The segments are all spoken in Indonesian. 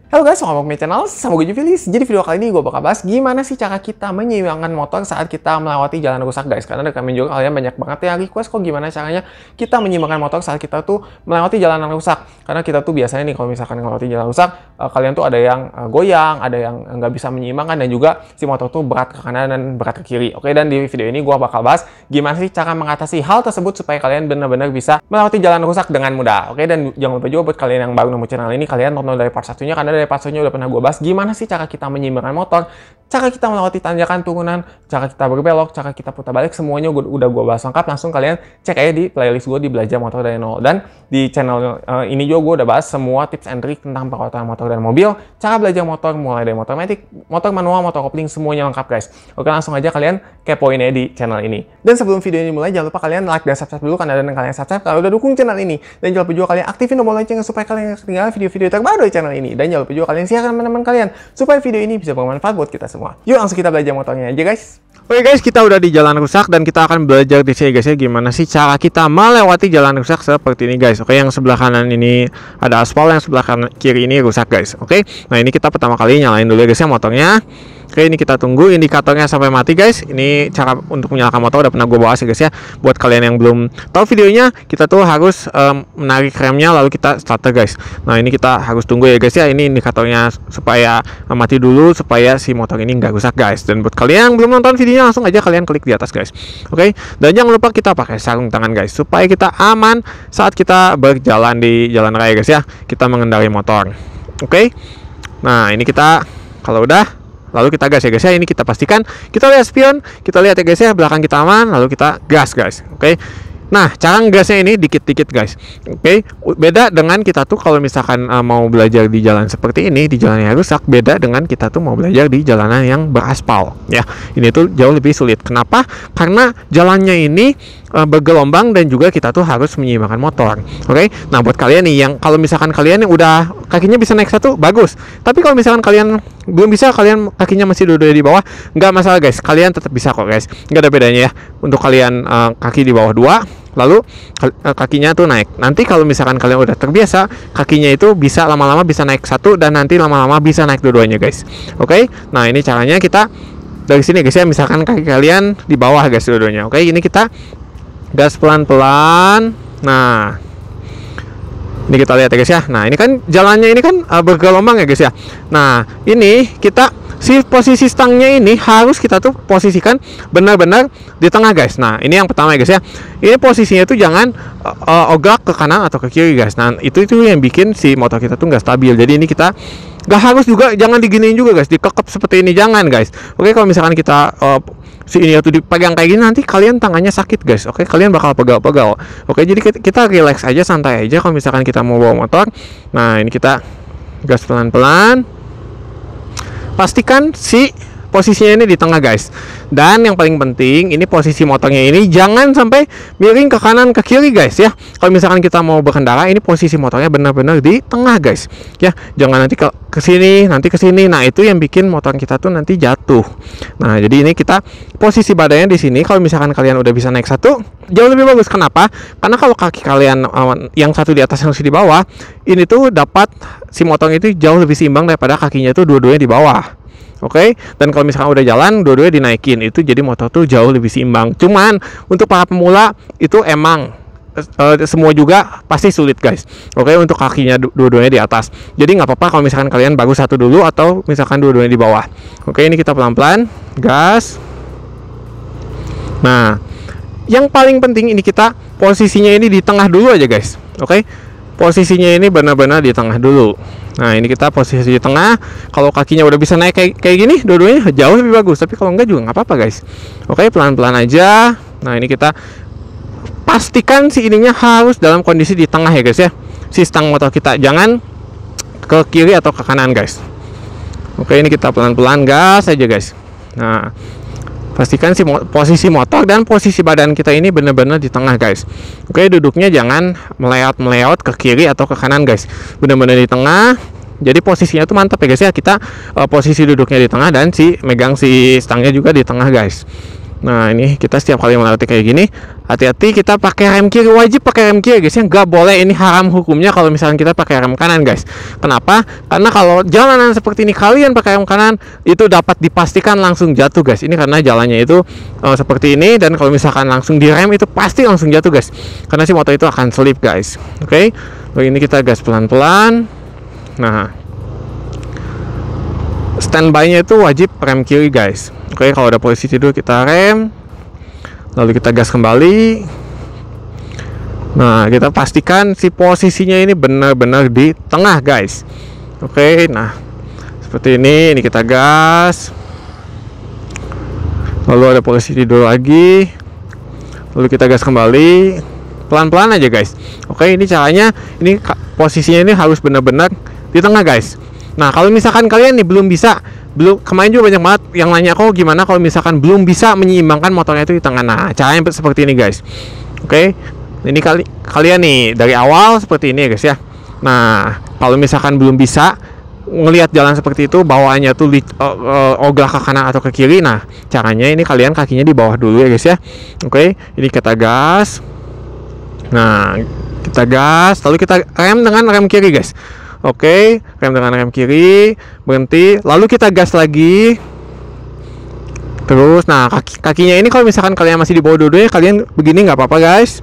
Halo guys, welcome back to my channel, sama gue Juvilis. Jadi video kali ini gue bakal bahas gimana sih cara kita menyeimbangkan motor saat kita melewati jalan rusak guys. Karena rekan juga kalian banyak banget yang request kok gimana caranya kita menyeimbangkan motor saat kita tuh melewati jalanan rusak. Karena kita tuh biasanya nih kalau misalkan melewati jalan rusak, kalian tuh ada yang goyang, ada yang nggak bisa menyeimbangkan, dan juga si motor tuh berat ke kanan dan berat ke kiri. Oke, dan di video ini gue bakal bahas gimana sih cara mengatasi hal tersebut supaya kalian benar-benar bisa melewati jalan rusak dengan mudah. Oke, dan jangan lupa juga buat kalian yang baru nemu channel ini, kalian tonton dari part satunya karena dari part satunya udah pernah gue bahas gimana sih cara kita menyeimbangkan motor, cara kita melewati tanjakan turunan, cara kita berbelok, cara kita putar balik, semuanya udah gue bahas lengkap. Langsung kalian cek aja di playlist gue di Belajar Motor dari Nol. Dan di channel ini juga gue udah bahas semua tips and trick tentang perawatan motor dan mobil, cara belajar motor mulai dari motor matic, motor manual, motor kopling, semuanya lengkap guys. Oke, langsung aja kalian kepoin aja di channel ini. Dan sebelum video ini mulai, jangan lupa kalian like dan subscribe dulu karena ada kalian subscribe kalau udah dukung channel ini. Dan jangan lupa juga kalian aktifin tombol loncengnya supaya kalian ketinggalan video-video terbaru di channel ini. Dan jangan lupa juga kalian share ke teman-teman kalian supaya video ini bisa bermanfaat buat kita semua. Yuk langsung kita belajar motornya aja guys. Oke guys, kita udah di jalan rusak dan kita akan belajar di sini guys ya, gimana sih cara kita melewati jalan rusak seperti ini guys. Oke, yang sebelah kanan ini ada aspal, yang sebelah kiri ini rusak guys. Oke, nah ini kita pertama kali nyalain dulu ya guys ya motornya. Oke, ini kita tunggu indikatornya sampai mati guys. Ini cara untuk menyalakan motor udah pernah gue bahas ya guys ya. Buat kalian yang belum tahu videonya, kita tuh harus menarik remnya lalu kita starter guys. Nah ini kita harus tunggu ya guys ya. Ini indikatornya supaya mati dulu supaya si motor ini nggak rusak guys. Dan buat kalian yang belum nonton videonya, langsung aja kalian klik di atas guys. Oke, dan jangan lupa kita pakai sarung tangan guys supaya kita aman saat kita berjalan di jalan raya guys ya. Kita mengendarai motor. Oke, nah ini kita kalau udah, lalu kita gas ya guys ya. Ini kita pastikan kita lihat spion, kita lihat ya guys ya belakang kita aman, lalu kita gas guys. Oke, nah cara ngasnya ini dikit-dikit guys. Oke, beda dengan kita tuh kalau misalkan mau belajar di jalan seperti ini, di jalan yang rusak, beda dengan kita tuh mau belajar di jalanan yang beraspal ya. Ini tuh jauh lebih sulit. Kenapa? Karena jalannya ini bergelombang dan juga kita tuh harus menyeimbangkan motor. Oke, nah buat kalian nih yang kalau misalkan kalian yang udah kakinya bisa naik satu, bagus. Tapi kalau misalkan kalian belum bisa, kalian kakinya masih dua-dua di bawah, nggak masalah guys, kalian tetap bisa kok guys, nggak ada bedanya ya. Untuk kalian kaki di bawah dua, lalu kakinya tuh naik. Nanti kalau misalkan kalian udah terbiasa, kakinya itu bisa lama-lama bisa naik satu, dan nanti lama-lama bisa naik dua-duanya guys. Oke, nah ini caranya kita dari sini guys ya. Misalkan kaki kalian di bawah guys dua-duanya. Oke, ini kita gas pelan-pelan. Nah ini kita lihat ya guys ya. Nah ini kan jalannya ini kan bergelombang ya guys ya. Nah ini kita si posisi stangnya ini harus kita tuh posisikan benar-benar di tengah guys. Nah ini yang pertama ya guys ya. Ini posisinya tuh jangan ogak ke kanan atau ke kiri guys. Nah itu yang bikin si motor kita tuh nggak stabil. Jadi ini kita nggak harus juga, jangan diginiin juga guys, dikekep seperti ini, jangan guys. Oke, kalau misalkan kita si ini tuh dipegang kayak gini, nanti kalian tangannya sakit guys. Oke, kalian bakal pegal-pegal. Oke, jadi kita relax aja, santai aja kalau misalkan kita mau bawa motor. Nah ini kita gas pelan-pelan, pastikan si posisinya ini di tengah guys. Dan yang paling penting, ini posisi motornya ini jangan sampai miring ke kanan ke kiri guys ya. Kalau misalkan kita mau berkendara, ini posisi motornya benar-benar di tengah guys ya. Jangan nanti ke sini, nanti ke sini. Nah itu yang bikin motor kita tuh nanti jatuh. Nah jadi ini kita posisi badannya di sini. Kalau misalkan kalian udah bisa naik satu, jauh lebih bagus. Kenapa? Karena kalau kaki kalian yang satu di atas yang satu di bawah, ini tuh dapat si motor itu jauh lebih seimbang daripada kakinya tuh dua-duanya di bawah. Oke, dan kalau misalkan udah jalan, dua-duanya dinaikin, itu jadi motor tuh jauh lebih seimbang. Cuman untuk para pemula itu emang semua juga pasti sulit guys. Oke, untuk kakinya dua-duanya di atas. Jadi nggak apa-apa kalau misalkan kalian bagus satu dulu atau misalkan dua-duanya di bawah. Oke, ini kita pelan-pelan gas. Nah, yang paling penting ini kita posisinya ini di tengah dulu aja guys. Oke, posisinya ini benar-benar di tengah dulu. Nah ini kita posisi di tengah. Kalau kakinya udah bisa naik kayak gini, dua-duanya jauh lebih bagus. Tapi kalau enggak juga nggak apa-apa guys. Oke, pelan-pelan aja. Nah ini kita pastikan si ininya harus dalam kondisi di tengah ya guys ya. Si stang motor kita jangan ke kiri atau ke kanan guys. Oke, ini kita pelan-pelan gas aja guys. Nah pastikan si posisi motor dan posisi badan kita ini benar-benar di tengah guys. Oke, duduknya jangan meleot ke kiri atau ke kanan guys. Benar-benar di tengah. Jadi posisinya tuh mantap ya guys ya. Kita posisi duduknya di tengah dan megang si stangnya juga di tengah guys. Nah, ini kita setiap kali melewati kayak gini, hati-hati kita pakai rem kiri, wajib pakai rem kiri guys ya, nggak boleh, ini haram hukumnya kalau misalkan kita pakai rem kanan guys. Kenapa? Karena kalau jalanan seperti ini kalian pakai rem kanan, itu dapat dipastikan langsung jatuh guys. Ini karena jalannya itu seperti ini, dan kalau misalkan langsung direm itu pasti langsung jatuh guys, karena si motor itu akan slip guys. Oke, ini kita gas pelan-pelan. Nah, standby-nya itu wajib rem kiri guys. Oke, kalau ada posisi tidur kita rem, lalu kita gas kembali. Nah, kita pastikan si posisinya ini benar-benar di tengah guys. Oke, nah seperti ini kita gas, lalu ada posisi tidur lagi, lalu kita gas kembali, pelan-pelan aja guys. Oke, ini caranya, ini posisinya ini harus benar-benar di tengah guys. Nah, kalau misalkan kalian nih kemarin juga banyak banget yang nanya, kok gimana kalau misalkan belum bisa menyeimbangkan motornya itu di tengah. Nah, caranya seperti ini guys. Oke, ini kalian nih dari awal seperti ini ya guys ya. Nah, kalau misalkan belum bisa ngelihat jalan seperti itu, bawaannya tuh ogah ke kanan atau ke kiri. Nah, caranya ini kalian kakinya di bawah dulu ya guys ya. Oke, ini kita gas. Nah, kita gas, lalu kita rem dengan rem kiri guys. Oke, rem dengan rem kiri, berhenti, lalu kita gas lagi. Terus, nah kakinya ini kalau misalkan kalian masih di bawah dua-duanya, kalian begini nggak apa-apa guys.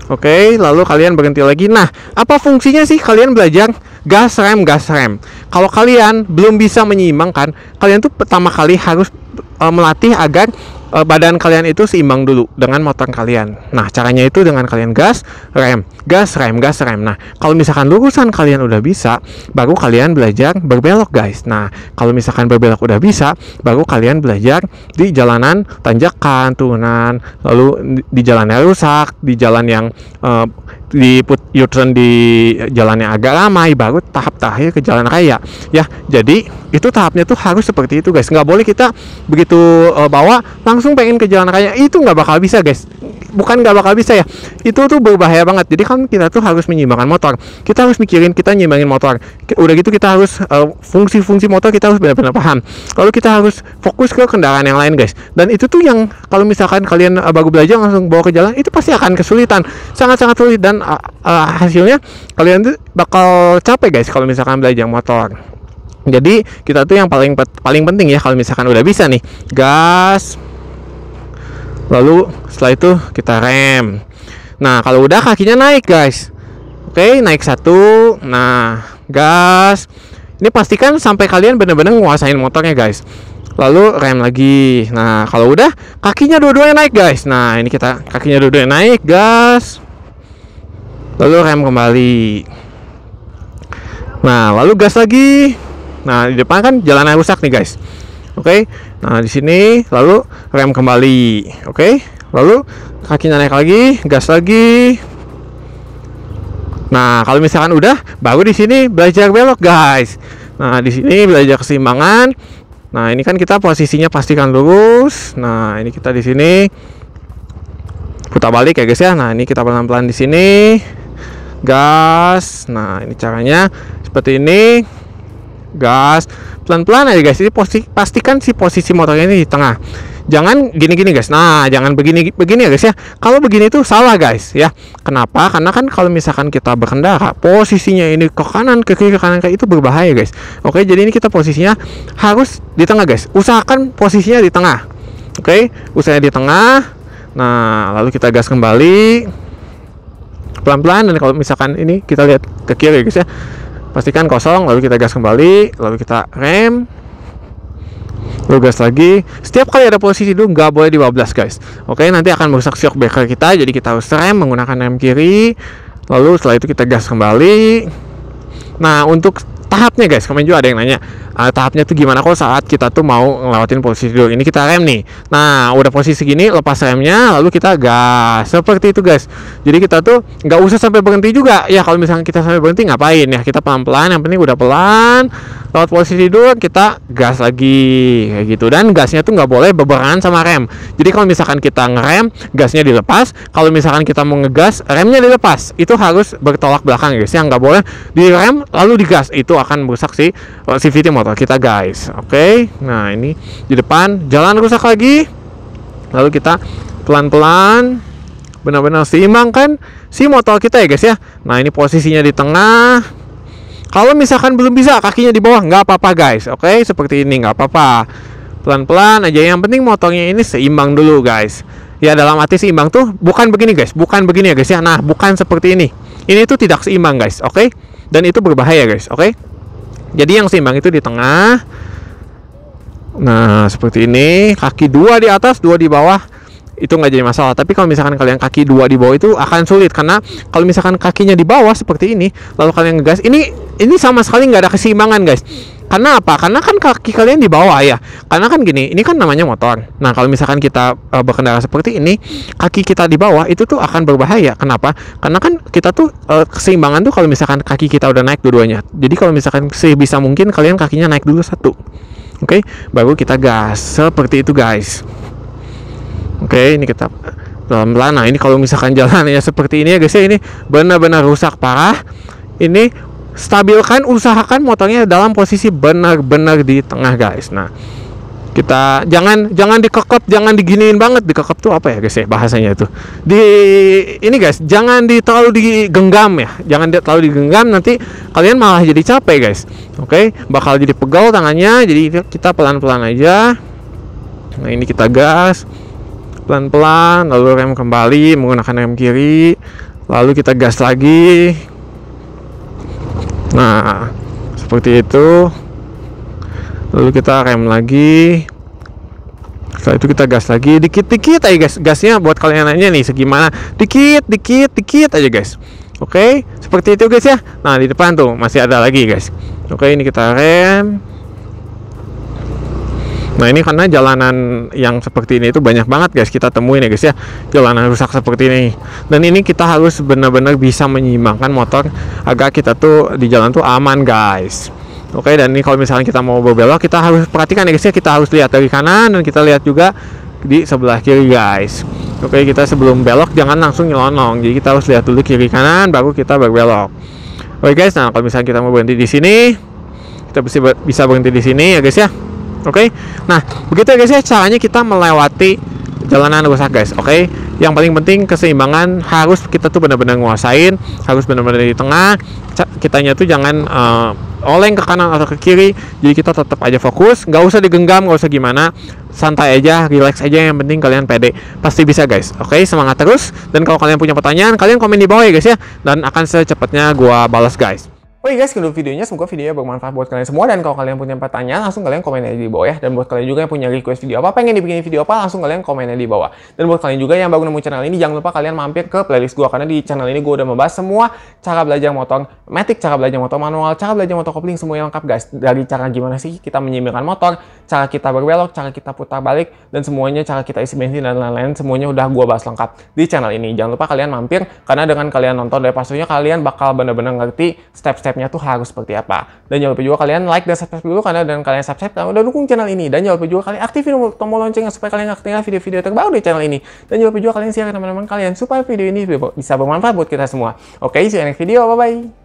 Oke, lalu kalian berhenti lagi. Nah, apa fungsinya sih kalian belajar gas rem? Kalau kalian belum bisa menyeimbangkan, kalian tuh pertama kali harus melatih agar badan kalian itu seimbang dulu dengan motor kalian. Nah, caranya itu dengan kalian gas, rem. Nah, kalau misalkan lurusan kalian udah bisa, baru kalian belajar berbelok guys. Nah, kalau misalkan berbelok udah bisa, baru kalian belajar di jalanan tanjakan, turunan, lalu di jalan yang rusak, di jalan yang di U-turn di jalan yang agak ramai, baru tahap terakhir ke jalan raya ya. Jadi itu tahapnya tuh harus seperti itu guys. Nggak boleh kita begitu bawa langsung pengen ke jalan raya, itu nggak bakal bisa guys. Bukan nggak bakal bisa ya, itu tuh berbahaya banget. Jadi kan kita tuh harus menyeimbangkan motor, kita harus mikirin kita nyimbangin motor. Udah gitu kita harus fungsi-fungsi motor kita harus benar-benar paham, lalu kita harus fokus ke kendaraan yang lain guys. Dan itu tuh yang kalau misalkan kalian baru belajar langsung bawa ke jalan, itu pasti akan kesulitan, sangat-sangat sulit. Dan hasilnya kalian tuh bakal capek guys kalau misalkan belajar motor. Jadi kita tuh yang paling penting ya, kalau misalkan udah bisa nih, gas, lalu setelah itu kita rem. Nah, kalau udah kakinya naik guys. Oke, naik satu. Nah, gas. Ini pastikan sampai kalian benar-benar nguasain motornya guys. Lalu rem lagi. Nah, kalau udah kakinya dua-duanya naik guys. Nah, ini kita kakinya dua-duanya naik, gas, lalu rem kembali. Nah, lalu gas lagi. Nah, di depan kan jalannya rusak nih guys. Oke, nah di sini lalu rem kembali. Oke, lalu kakinya naik lagi, gas lagi. Nah, kalau misalkan udah, baru di sini belajar belok guys. Nah, di sini belajar keseimbangan. Nah, ini kan kita posisinya pastikan lurus. Nah, ini kita di sini putar balik ya guys ya. Nah, ini kita pelan-pelan di sini, gas. Nah, ini caranya seperti ini, gas pelan-pelan aja guys. Ini pastikan si posisi motornya ini di tengah, jangan gini-gini guys. Nah, jangan begini ya guys ya. Kalau begini tuh salah guys ya. Kenapa? Karena kan kalau misalkan kita berkendara posisinya ini ke kanan ke kiri, ke kanan kayak itu berbahaya guys. Oke, jadi ini kita posisinya harus di tengah guys. Usahakan posisinya di tengah. Oke, usahanya di tengah. Nah, lalu kita gas kembali pelan-pelan. Dan kalau misalkan ini kita lihat ke kiri guys ya, pastikan kosong, lalu kita gas kembali, lalu kita rem, lalu gas lagi. Setiap kali ada posisi dulu nggak boleh dibablas guys. Oke, nanti akan merusak shock breaker kita, jadi kita harus rem menggunakan rem kiri, lalu setelah itu kita gas kembali. Nah, untuk tahapnya guys, kemarin juga ada yang nanya, tahapnya tuh gimana kok saat kita tuh mau ngelewatin posisi dulu. Ini kita rem nih. Nah, udah posisi gini, lepas remnya, lalu kita gas. Seperti itu guys. Jadi kita tuh nggak usah sampai berhenti juga. Ya, kalau misalnya kita sampai berhenti ngapain ya? Kita pelan-pelan, yang penting udah pelan. Lewat posisi dulu, kita gas lagi kayak gitu. Dan gasnya tuh nggak boleh berbarengan sama rem. Jadi kalau misalkan kita ngerem, gasnya dilepas. Kalau misalkan kita mau ngegas, remnya dilepas. Itu harus bertolak belakang guys. Yang nggak boleh direm lalu digas. Itu akan merusak si CVT motor kita guys. Oke, nah ini di depan jalan rusak lagi. Lalu kita pelan-pelan benar-benar seimbangkan si motor kita ya guys ya. Nah, ini posisinya di tengah. Kalau misalkan belum bisa kakinya di bawah, nggak apa-apa guys. Oke, seperti ini nggak apa-apa. Pelan-pelan aja, yang penting motornya ini seimbang dulu guys. Ya, dalam arti seimbang tuh bukan begini guys, bukan begini ya guys ya. Nah, bukan seperti ini. Ini tuh tidak seimbang guys, oke? Dan itu berbahaya guys, oke? Jadi yang seimbang itu di tengah. Nah, seperti ini, kaki dua di atas, dua di bawah. Itu nggak jadi masalah. Tapi kalau misalkan kalian kaki dua di bawah itu akan sulit, karena kalau misalkan kakinya di bawah seperti ini, lalu kalian ngegas, ini sama sekali nggak ada keseimbangan guys. Karena apa? Karena kan kaki kalian di bawah ya. Karena kan gini, ini kan namanya motor. Nah, kalau misalkan kita berkendara seperti ini, kaki kita di bawah itu tuh akan berbahaya. Kenapa? Karena kan kita tuh keseimbangan tuh kalau misalkan kaki kita udah naik dua-duanya. Jadi kalau misalkan sebisa mungkin kalian kakinya naik dulu satu. Oke, baru kita gas seperti itu guys. Oke, ini kita pelan-pelan. Nah, ini kalau misalkan jalannya seperti ini ya guys ya, ini benar-benar rusak parah. Ini stabilkan, usahakan motornya dalam posisi benar-benar di tengah guys. Nah, kita jangan dikekep, jangan diginiin banget. Dikekep tuh apa ya guys ya bahasanya itu? Ini guys, jangan terlalu digenggam ya. Jangan terlalu digenggam, nanti kalian malah jadi capek guys. Oke, bakal jadi pegal tangannya. Jadi kita pelan-pelan aja. Nah, ini kita gas pelan-pelan, lalu rem kembali menggunakan rem kiri, lalu kita gas lagi. Nah, seperti itu. Lalu kita rem lagi. Setelah itu kita gas lagi, dikit-dikit aja guys. Gasnya buat kalian nanya nih segimana, dikit aja guys. Oke, seperti itu guys ya. Nah, di depan tuh masih ada lagi guys. Oke, ini kita rem. Nah, ini karena jalanan yang seperti ini itu banyak banget guys kita temuin ya guys ya, jalanan rusak seperti ini. Dan ini kita harus benar-benar bisa menyeimbangkan motor agar kita tuh di jalan tuh aman guys. Oke, dan ini kalau misalnya kita mau berbelok, kita harus perhatikan ya guys ya, kita harus lihat dari kanan dan kita lihat juga di sebelah kiri guys. Oke, kita sebelum belok jangan langsung nyelonong. Jadi kita harus lihat dulu kiri kanan baru kita berbelok. Oke guys, nah kalau misalnya kita mau berhenti di sini, kita bisa berhenti di sini ya guys ya. Oke, nah begitu ya guys ya caranya kita melewati jalanan rusak guys. Oke, yang paling penting keseimbangan harus kita tuh benar-benar nguasain, harus benar-benar di tengah. Kitanya tuh jangan oleng ke kanan atau ke kiri. Jadi kita tetap aja fokus, nggak usah digenggam, nggak usah gimana, santai aja, relax aja. Yang penting kalian pede, pasti bisa guys. Oke, semangat terus. Dan kalau kalian punya pertanyaan, kalian komen di bawah ya guys ya, dan akan secepatnya gua balas guys. Oke guys, segitu videonya. Semoga videonya bermanfaat buat kalian semua. Dan kalau kalian punya pertanyaan, langsung kalian komen aja di bawah ya. Dan buat kalian juga yang punya request video apa, pengen dibikin video apa, langsung kalian komen aja di bawah. Dan buat kalian juga yang baru nemu channel ini, jangan lupa kalian mampir ke playlist gua. Karena di channel ini gua udah membahas semua cara belajar motor matic, cara belajar motor manual, cara belajar motor kopling, semuanya lengkap guys. Dari cara gimana sih kita menyeimbangkan motor, cara kita berbelok, cara kita putar balik, dan semuanya cara kita isi bensin dan lain-lain, semuanya udah gua bahas lengkap di channel ini. Jangan lupa kalian mampir, karena dengan kalian nonton dari pastinya kalian bakal bener-bener ngerti step-stepnya tuh harus seperti apa. Dan jangan lupa juga kalian like dan subscribe dulu, karena dengan kalian subscribe kalian udah dukung channel ini. Dan jangan lupa juga kalian aktifin tombol loncengnya supaya kalian gak ketinggalan video-video terbaru di channel ini. Dan jangan lupa juga kalian share ke teman-teman kalian supaya video ini bisa bermanfaat buat kita semua. Oke, see you next video, bye bye.